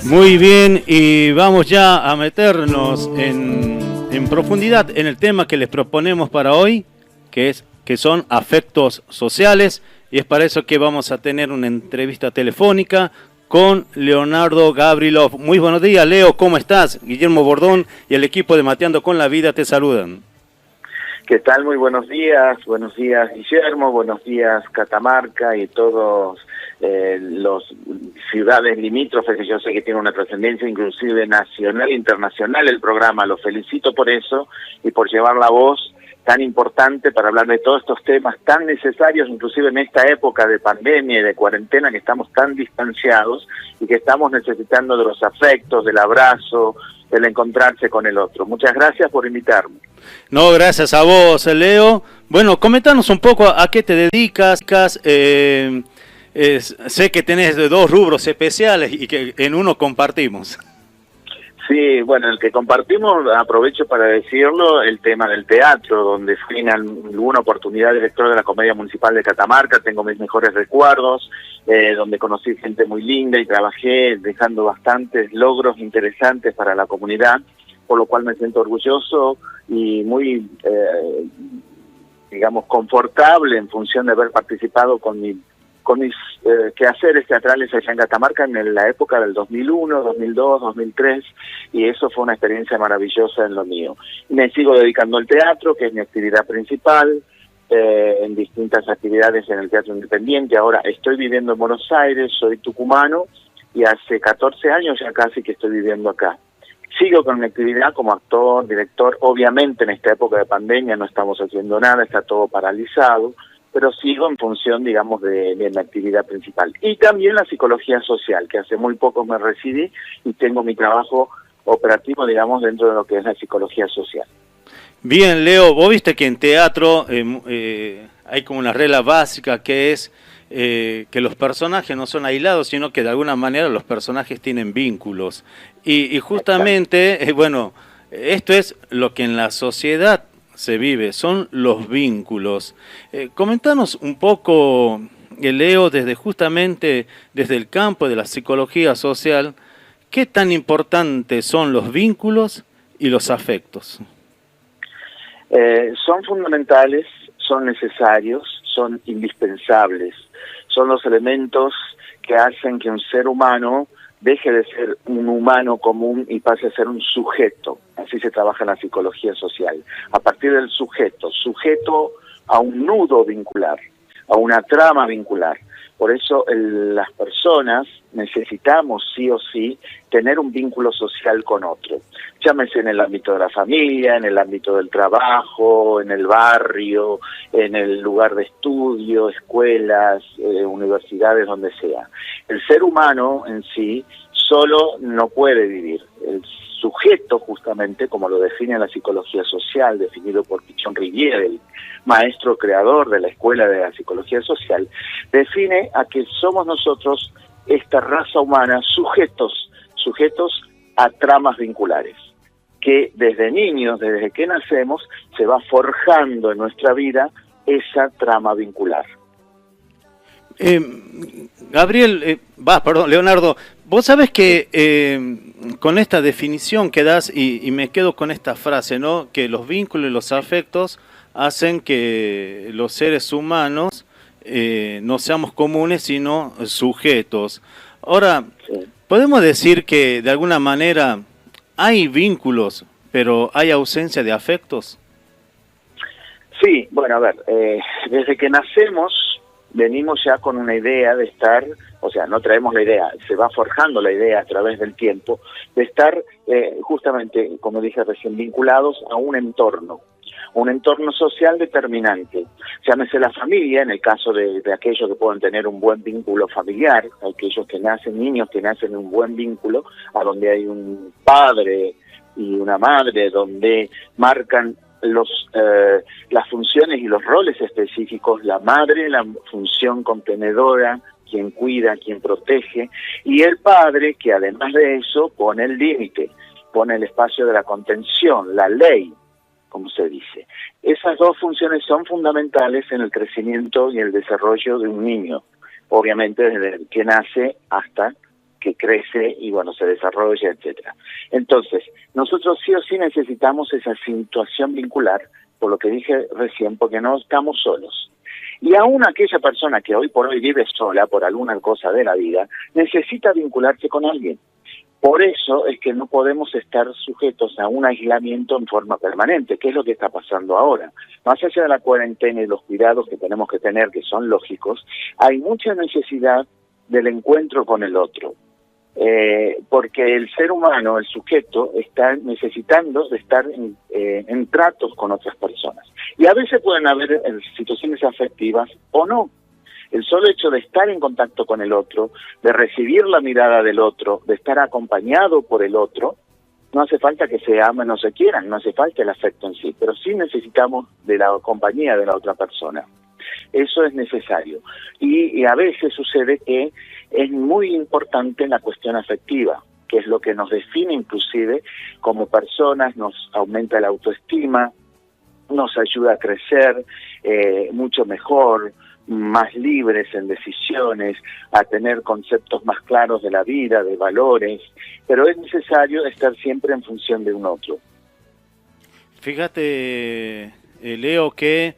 Muy bien, y vamos ya a meternos en profundidad en el tema que les proponemos para hoy, que son afectos sociales, y es para eso que vamos a tener una entrevista telefónica con Leonardo Gavrilov. Muy buenos días, Leo, ¿cómo estás? Guillermo Bordón y el equipo de Mateando con la Vida te saludan. ¿Qué tal? Muy buenos días Guillermo, buenos días Catamarca y todos los ciudades limítrofes, que yo sé que tiene una trascendencia inclusive nacional e internacional el programa. Los felicito por eso y por llevar la voz tan importante para hablar de todos estos temas tan necesarios, inclusive en esta época de pandemia y de cuarentena, que estamos tan distanciados y que estamos necesitando de los afectos, del abrazo, del encontrarse con el otro. Muchas gracias por invitarme. No, gracias a vos, Leo. Bueno, comentanos un poco a qué te dedicas. Sé que tenés dos rubros especiales y que en uno compartimos. Sí, bueno, el que compartimos, aprovecho para decirlo, el tema del teatro, donde fui en alguna oportunidad director de la Comedia Municipal de Catamarca, tengo mis mejores recuerdos, donde conocí gente muy linda y trabajé dejando bastantes logros interesantes para la comunidad, por lo cual me siento orgulloso y muy, digamos, confortable en función de haber participado con mis quehaceres teatrales allá en Catamarca en la época del 2001, 2002, 2003, y eso fue una experiencia maravillosa en lo mío. Me sigo dedicando al teatro, que es mi actividad principal, en distintas actividades en el teatro independiente. Ahora estoy viviendo en Buenos Aires, soy tucumano, y hace 14 años ya casi que estoy viviendo acá. Sigo con mi actividad como actor, director. Obviamente en esta época de pandemia no estamos haciendo nada, está todo paralizado, pero sigo en función, digamos, de mi actividad principal. Y también la psicología social, que hace muy poco me recibí y tengo mi trabajo operativo, digamos, dentro de lo que es la psicología social. Bien, Leo, vos viste que en teatro hay como una regla básica que es que los personajes no son aislados, sino que de alguna manera los personajes tienen vínculos. Y justamente, bueno, esto es lo que en la sociedad se vive, son los vínculos. Comentanos un poco, Leo, justamente desde el campo de la psicología social, ¿qué tan importantes son los vínculos y los afectos? Son fundamentales, son necesarios, son indispensables, son los elementos que hacen que un ser humano deje de ser un humano común y pase a ser un sujeto. Así se trabaja en la psicología social. A partir del sujeto a un nudo vincular, a una trama vincular. Por eso las personas necesitamos sí o sí tener un vínculo social con otro. Llámese en el ámbito de la familia, en el ámbito del trabajo, en el barrio, en el lugar de estudio, escuelas, universidades, donde sea. El ser humano en sí solo no puede vivir. El sujeto, justamente, como lo define la psicología social, definido por Pichon Rivière, el maestro creador de la escuela de la psicología social, define a que somos nosotros, esta raza humana, sujetos a tramas vinculares, que desde niños, desde que nacemos, se va forjando en nuestra vida esa trama vincular. Leonardo, vos sabés que con esta definición que das, y me quedo con esta frase, ¿no? Que los vínculos y los afectos hacen que los seres humanos no seamos comunes, sino sujetos. Ahora, ¿podemos decir que de alguna manera hay vínculos, pero hay ausencia de afectos? Sí, bueno, a ver, desde que nacemos venimos ya con una idea de estar, o sea, no traemos la idea, se va forjando la idea a través del tiempo, de estar justamente, como dije recién, vinculados a un entorno social determinante. Llámese la familia, en el caso de aquellos que pueden tener un buen vínculo familiar, aquellos que nacen, niños que nacen en un buen vínculo, a donde hay un padre y una madre, donde marcan las funciones y los roles específicos, la madre, la función contenedora, quien cuida, quien protege, y el padre, que además de eso pone el límite, pone el espacio de la contención, la ley. como se dice. Esas dos funciones son fundamentales en el crecimiento y el desarrollo de un niño, obviamente desde que nace hasta que crece y bueno, se desarrolla, etcétera. Entonces, nosotros sí o sí necesitamos esa situación vincular, por lo que dije recién, porque no estamos solos. Y aún aquella persona que hoy por hoy vive sola por alguna cosa de la vida, necesita vincularse con alguien. Por eso es que no podemos estar sujetos a un aislamiento en forma permanente, que es lo que está pasando ahora. Más allá de la cuarentena y los cuidados que tenemos que tener, que son lógicos, hay mucha necesidad del encuentro con el otro. Porque el ser humano, el sujeto, está necesitando de estar en tratos con otras personas. Y a veces pueden haber situaciones afectivas o no. El solo hecho de estar en contacto con el otro, de recibir la mirada del otro, de estar acompañado por el otro, no hace falta que se amen o se quieran, no hace falta el afecto en sí, pero sí necesitamos de la compañía de la otra persona. Eso es necesario. Y a veces sucede que es muy importante la cuestión afectiva, que es lo que nos define inclusive como personas, nos aumenta la autoestima, nos ayuda a crecer mucho mejor, más libres en decisiones, a tener conceptos más claros de la vida, de valores, pero es necesario estar siempre en función de un otro. Fíjate, Leo, que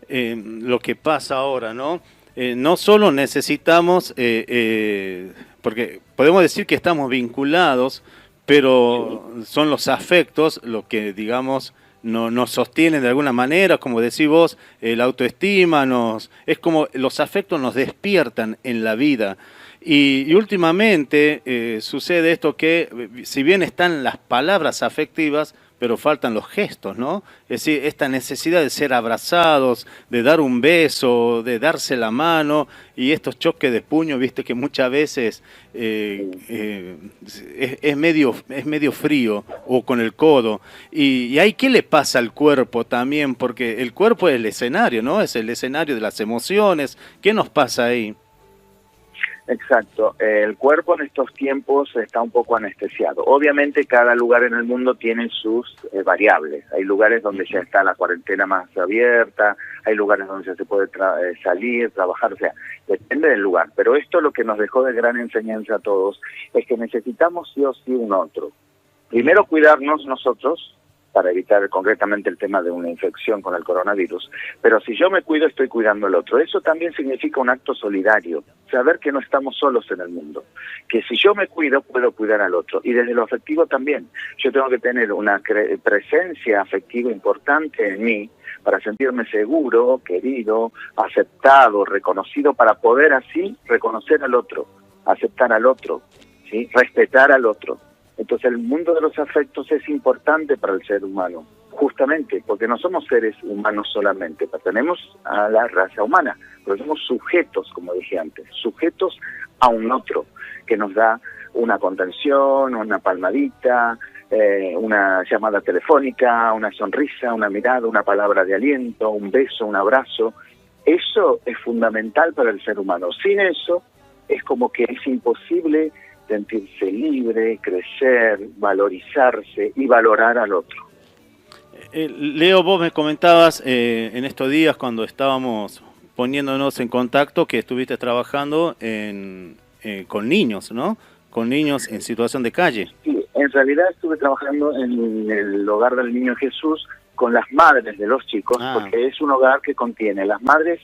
lo que pasa ahora, ¿no? No solo necesitamos, porque podemos decir que estamos vinculados, pero son los afectos lo que, digamos, nos sostienen de alguna manera, como decís vos, la autoestima, es como los afectos nos despiertan en la vida. Y últimamente sucede esto que, si bien están las palabras afectivas, pero faltan los gestos, ¿no? Es decir, esta necesidad de ser abrazados, de dar un beso, de darse la mano, y estos choques de puño, viste que muchas veces es medio frío, o con el codo. Y ahí, ¿qué le pasa al cuerpo también? Porque el cuerpo es el escenario, ¿no? Es el escenario de las emociones. ¿Qué nos pasa ahí? Exacto, el cuerpo en estos tiempos está un poco anestesiado. Obviamente cada lugar en el mundo tiene sus variables. Hay lugares donde ya está la cuarentena más abierta, hay lugares donde ya se puede salir, trabajar, o sea, depende del lugar. Pero esto lo que nos dejó de gran enseñanza a todos es que necesitamos sí o sí un otro. Primero cuidarnos nosotros, para evitar concretamente el tema de una infección con el coronavirus, pero si yo me cuido, estoy cuidando al otro. Eso también significa un acto solidario, saber que no estamos solos en el mundo, que si yo me cuido, puedo cuidar al otro. Y desde lo afectivo también, yo tengo que tener una presencia afectiva importante en mí, para sentirme seguro, querido, aceptado, reconocido, para poder así reconocer al otro, aceptar al otro, ¿sí? Respetar al otro. Entonces el mundo de los afectos es importante para el ser humano, justamente porque no somos seres humanos solamente, pertenecemos a la raza humana, pero somos sujetos, como dije antes, sujetos a un otro, que nos da una contención, una palmadita, una llamada telefónica, una sonrisa, una mirada, una palabra de aliento, un beso, un abrazo. Eso es fundamental para el ser humano. Sin eso es como que es imposible sentirse libre, crecer, valorizarse y valorar al otro. Leo, vos me comentabas en estos días cuando estábamos poniéndonos en contacto que estuviste trabajando con niños, ¿no? Con niños en situación de calle. Sí, en realidad estuve trabajando en el Hogar del Niño Jesús con las madres de los chicos, porque es un hogar que contiene las madres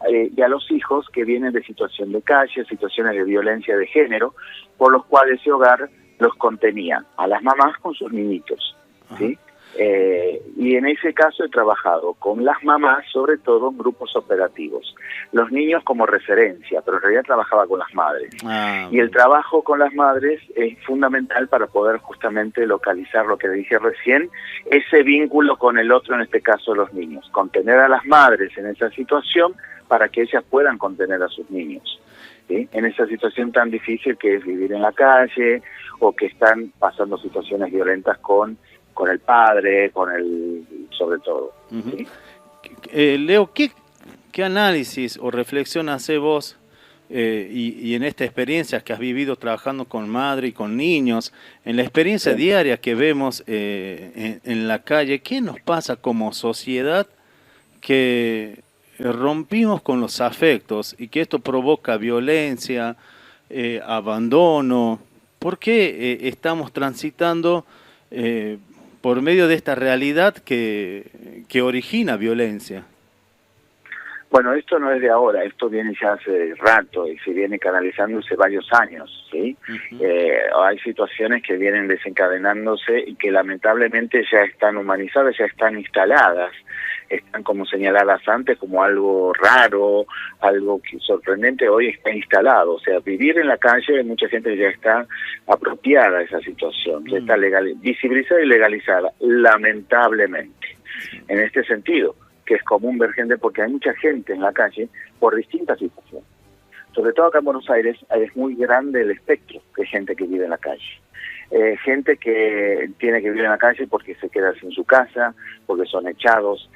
y a los hijos que vienen de situación de calle, situaciones de violencia de género, por los cuales ese hogar los contenía, a las mamás con sus niñitos, ¿sí? Y en ese caso he trabajado con las mamás, sobre todo en grupos operativos. Los niños como referencia, pero en realidad trabajaba con las madres. Y el trabajo con las madres es fundamental para poder justamente localizar lo que dije recién, ese vínculo con el otro, en este caso los niños. Contener a las madres en esa situación para que ellas puedan contener a sus niños, ¿sí? En esa situación tan difícil que es vivir en la calle o que están pasando situaciones violentas con el padre, sobre todo. ¿Sí? Leo, ¿qué análisis o reflexión hace vos y en esta experiencia que has vivido trabajando con madre y con niños, en la experiencia diaria que vemos en la calle, ¿qué nos pasa como sociedad que rompimos con los afectos y que esto provoca violencia, abandono? ¿Por qué estamos transitando por medio de esta realidad que origina violencia? Bueno, esto no es de ahora, esto viene ya hace rato y se viene canalizando hace varios años, ¿sí? Hay situaciones que vienen desencadenándose y que lamentablemente ya están humanizadas, ya están instaladas, están como señaladas antes como algo raro, algo que sorprendente, hoy está instalado. O sea, vivir en la calle, mucha gente ya está apropiada de esa situación, ya está visibilizada y legalizada, lamentablemente, en este sentido, que es común ver gente, porque hay mucha gente en la calle por distintas situaciones. Sobre todo acá en Buenos Aires es muy grande el espectro de gente que vive en la calle. Gente que tiene que vivir en la calle porque se queda sin su casa, porque son echados,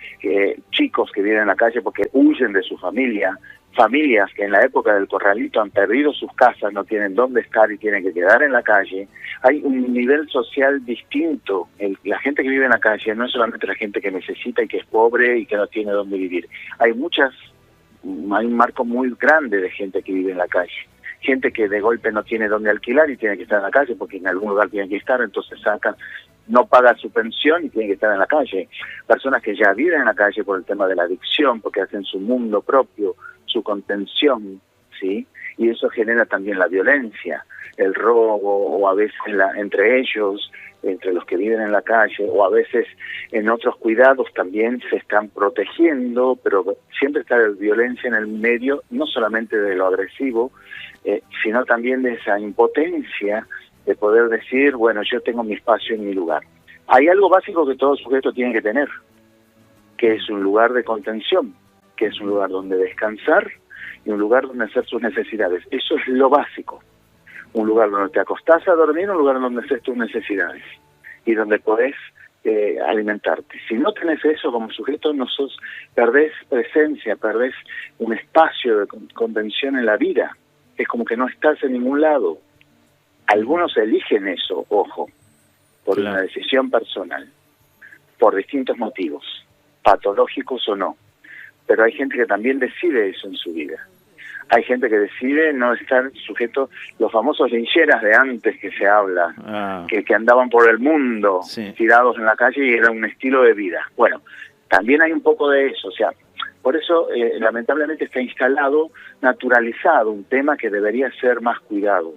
chicos que viven en la calle porque huyen de su familia, familias que en la época del corralito han perdido sus casas, no tienen dónde estar y tienen que quedar en la calle. Hay un nivel social distinto. La gente que vive en la calle no es solamente la gente que necesita y que es pobre y que no tiene dónde vivir. Hay un marco muy grande de gente que vive en la calle. Gente que de golpe no tiene dónde alquilar y tiene que estar en la calle porque en algún lugar tiene que estar, entonces no paga su pensión y tiene que estar en la calle. Personas que ya viven en la calle por el tema de la adicción, porque hacen su mundo propio, su contención, ¿sí? Y eso genera también la violencia, el robo, o a veces entre ellos, entre los que viven en la calle, o a veces en otros cuidados también se están protegiendo, pero siempre está la violencia en el medio, no solamente de lo agresivo, sino también de esa impotencia de poder decir, bueno, yo tengo mi espacio en mi lugar. Hay algo básico que todo sujeto tiene que tener, que es un lugar de contención, que es un lugar donde descansar y un lugar donde hacer sus necesidades. Eso es lo básico. Un lugar donde te acostás a dormir, un lugar donde haces tus necesidades y donde podés alimentarte. Si no tenés eso como sujeto, perdés presencia, perdés un espacio de contención en la vida. Es como que no estás en ningún lado. Algunos eligen eso, ojo, por una decisión personal, por distintos motivos, patológicos o no. Pero hay gente que también decide eso en su vida. Hay gente que decide no estar sujeto, los famosos lincheras de antes que se habla, que andaban por el mundo, tirados en la calle, y era un estilo de vida. Bueno, también hay un poco de eso, o sea, por eso lamentablemente está instalado, naturalizado, un tema que debería ser más cuidado.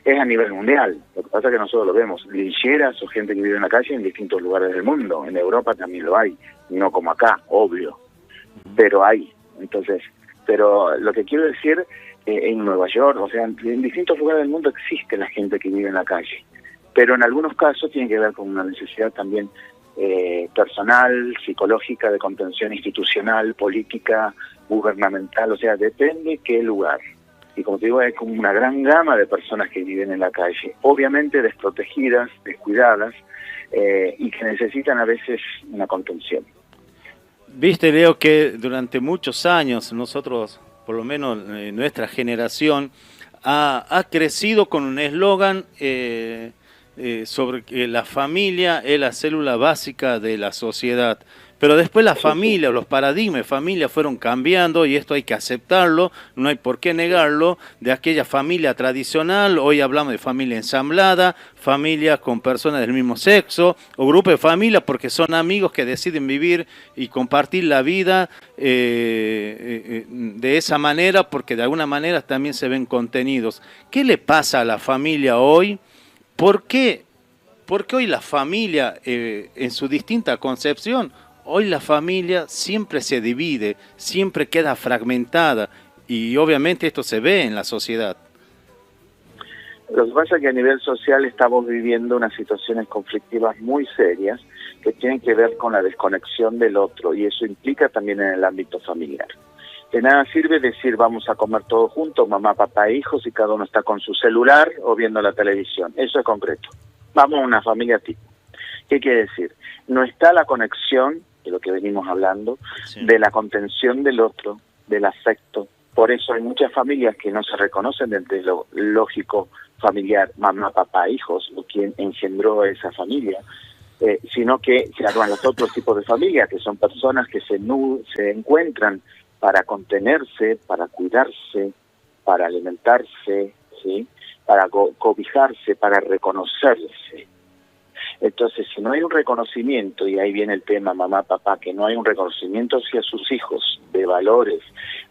Es a nivel mundial, lo que pasa es que nosotros lo vemos, lincheras o gente que vive en la calle en distintos lugares del mundo, en Europa también lo hay, no como acá, obvio, pero hay. Entonces, pero lo que quiero decir, en Nueva York, o sea, en distintos lugares del mundo existe la gente que vive en la calle, pero en algunos casos tiene que ver con una necesidad también personal, psicológica, de contención institucional, política, gubernamental, o sea, depende qué lugar. Y como te digo, hay como una gran gama de personas que viven en la calle, obviamente desprotegidas, descuidadas, y que necesitan a veces una contención. Viste, Leo, que durante muchos años nosotros, por lo menos nuestra generación, ha crecido con un eslogan sobre que la familia es la célula básica de la sociedad. Pero después la familia, los paradigmas de familia fueron cambiando y esto hay que aceptarlo, no hay por qué negarlo. De aquella familia tradicional, hoy hablamos de familia ensamblada, familias con personas del mismo sexo, o grupo de familia porque son amigos que deciden vivir y compartir la vida de esa manera, porque de alguna manera también se ven contenidos. ¿Qué le pasa a la familia hoy? ¿Por qué hoy la familia, en su distinta concepción, hoy la familia siempre se divide, siempre queda fragmentada y obviamente esto se ve en la sociedad? Lo que pasa es que a nivel social estamos viviendo unas situaciones conflictivas muy serias que tienen que ver con la desconexión del otro, y eso implica también en el ámbito familiar. De nada sirve decir vamos a comer todos juntos, mamá, papá e hijos, y cada uno está con su celular o viendo la televisión. Eso es concreto. Vamos a una familia tipo. ¿Qué quiere decir? No está la conexión, de lo que venimos hablando, de la contención del otro, del afecto, Por eso hay muchas familias que no se reconocen desde lo lógico familiar, mamá, papá, hijos, o quien engendró a esa familia, sino que se arman los otros tipos de familias, que son personas que se encuentran para contenerse, para cuidarse, para alimentarse, ¿sí? Para cobijarse, para reconocerse. Entonces, si no hay un reconocimiento, y ahí viene el tema mamá, papá, que no hay un reconocimiento hacia sus hijos de valores,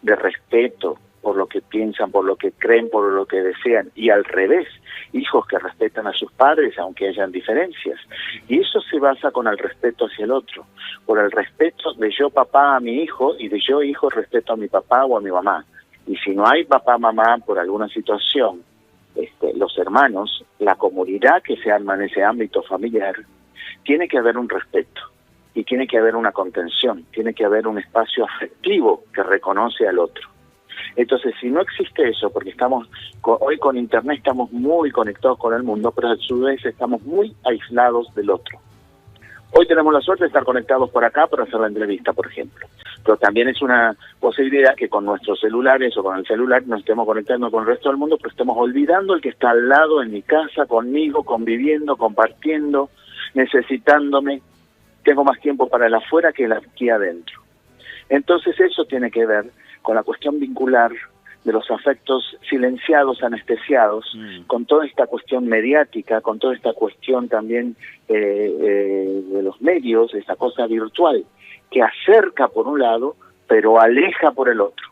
de respeto por lo que piensan, por lo que creen, por lo que desean, y al revés, hijos que respetan a sus padres aunque hayan diferencias. Y eso se basa con el respeto hacia el otro, por el respeto de yo papá a mi hijo y de yo hijo respeto a mi papá o a mi mamá. Y si no hay papá, mamá, por alguna situación, los hermanos, la comunidad que se arma en ese ámbito familiar, tiene que haber un respeto y tiene que haber una contención, tiene que haber un espacio afectivo que reconoce al otro. Entonces, si no existe eso, porque hoy con Internet estamos muy conectados con el mundo, pero a su vez estamos muy aislados del otro. Hoy tenemos la suerte de estar conectados por acá para hacer la entrevista, por ejemplo. Pero también es una posibilidad que con nuestros celulares o con el celular nos estemos conectando con el resto del mundo, pero estemos olvidando el que está al lado, en mi casa, conmigo, conviviendo, compartiendo, necesitándome. Tengo más tiempo para el afuera que el aquí adentro. Entonces eso tiene que ver con la cuestión vincular de los afectos silenciados, anestesiados, con toda esta cuestión mediática, con toda esta cuestión también de los medios, esta cosa virtual, que acerca por un lado, pero aleja por el otro.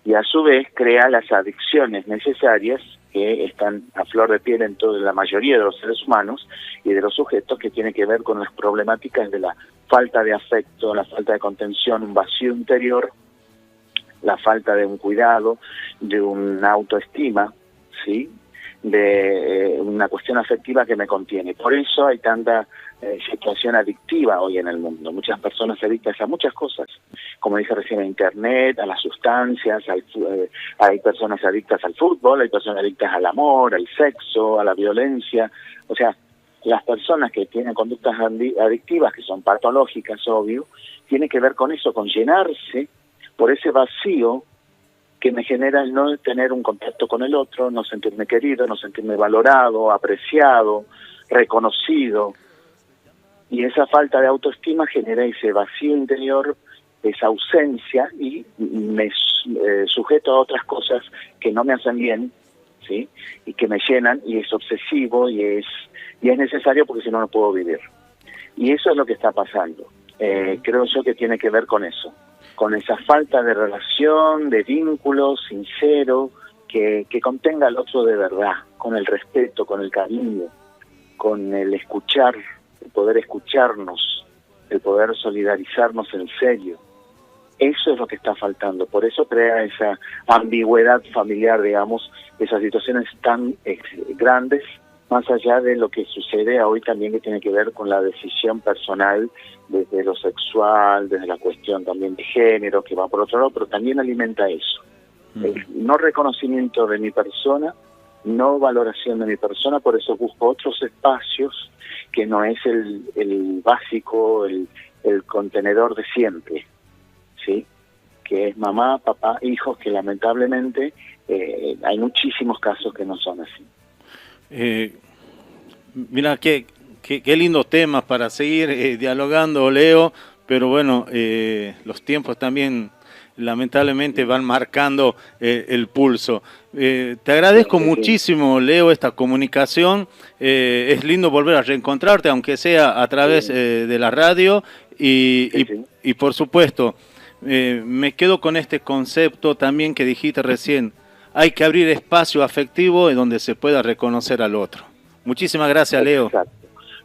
Y a su vez crea las adicciones necesarias que están a flor de piel en toda la mayoría de los seres humanos y de los sujetos, que tienen que ver con las problemáticas de la falta de afecto, la falta de contención, un vacío interior, la falta de un cuidado, de una autoestima, ¿sí? De una cuestión afectiva que me contiene. Por eso hay tanta situación adictiva hoy en el mundo. Muchas personas adictas a muchas cosas, como dije recién, a Internet, a las sustancias, hay personas adictas al fútbol, hay personas adictas al amor, al sexo, a la violencia. O sea, las personas que tienen conductas adictivas, que son patológicas, obvio, tiene que ver con eso, con llenarse por ese vacío que me genera el no tener un contacto con el otro, no sentirme querido, no sentirme valorado, apreciado, reconocido. Y esa falta de autoestima genera ese vacío interior, esa ausencia, y me sujeto a otras cosas que no me hacen bien, ¿sí? Y que me llenan, y es obsesivo, y es necesario, porque si no, no puedo vivir. Y eso es lo que está pasando. Creo yo que tiene que ver con eso, con esa falta de relación, de vínculo sincero, que contenga al otro de verdad, con el respeto, con el cariño, con el escuchar, el poder escucharnos, el poder solidarizarnos en serio. Eso es lo que está faltando. Por eso crea esa ambigüedad familiar, digamos, esas situaciones tan grandes, más allá de lo que sucede hoy también, que tiene que ver con la decisión personal, desde lo sexual, desde la cuestión también de género, que va por otro lado, pero también alimenta eso. El no reconocimiento de mi persona, no valoración de mi persona, por eso busco otros espacios que no es el básico, el contenedor de siempre, ¿sí? Que es mamá, papá, hijos, que lamentablemente hay muchísimos casos que no son así. Mira, qué lindos temas para seguir dialogando, Leo, pero bueno, los tiempos también lamentablemente van marcando el pulso. Te agradezco muchísimo, Leo, esta comunicación. Es lindo volver a reencontrarte, aunque sea a través de la radio, y por supuesto, me quedo con este concepto también que dijiste recién. Hay que abrir espacio afectivo en donde se pueda reconocer al otro. Muchísimas gracias, Leo. Exacto.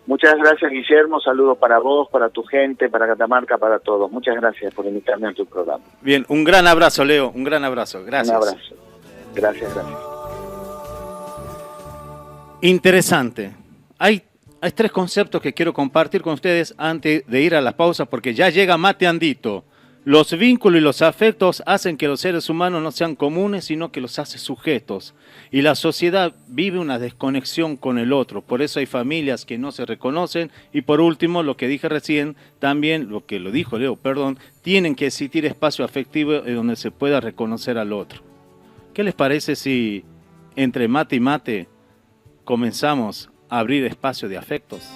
Muchas gracias, Guillermo. Saludos para vos, para tu gente, para Catamarca, para todos. Muchas gracias por invitarme a tu programa. Bien, un gran abrazo, Leo. Un gran abrazo. Gracias. Un abrazo. Gracias. Interesante. Hay 3 conceptos que quiero compartir con ustedes antes de ir a las pausas, porque ya llega Mate Andito. Los vínculos y los afectos hacen que los seres humanos no sean comunes, sino que los hace sujetos. Y la sociedad vive una desconexión con el otro. Por eso hay familias que no se reconocen. Y por último, lo que dije recién, también lo que lo dijo Leo, perdón, tienen que existir espacio afectivo donde se pueda reconocer al otro. ¿Qué les parece si entre mate y mate comenzamos a abrir espacio de afectos?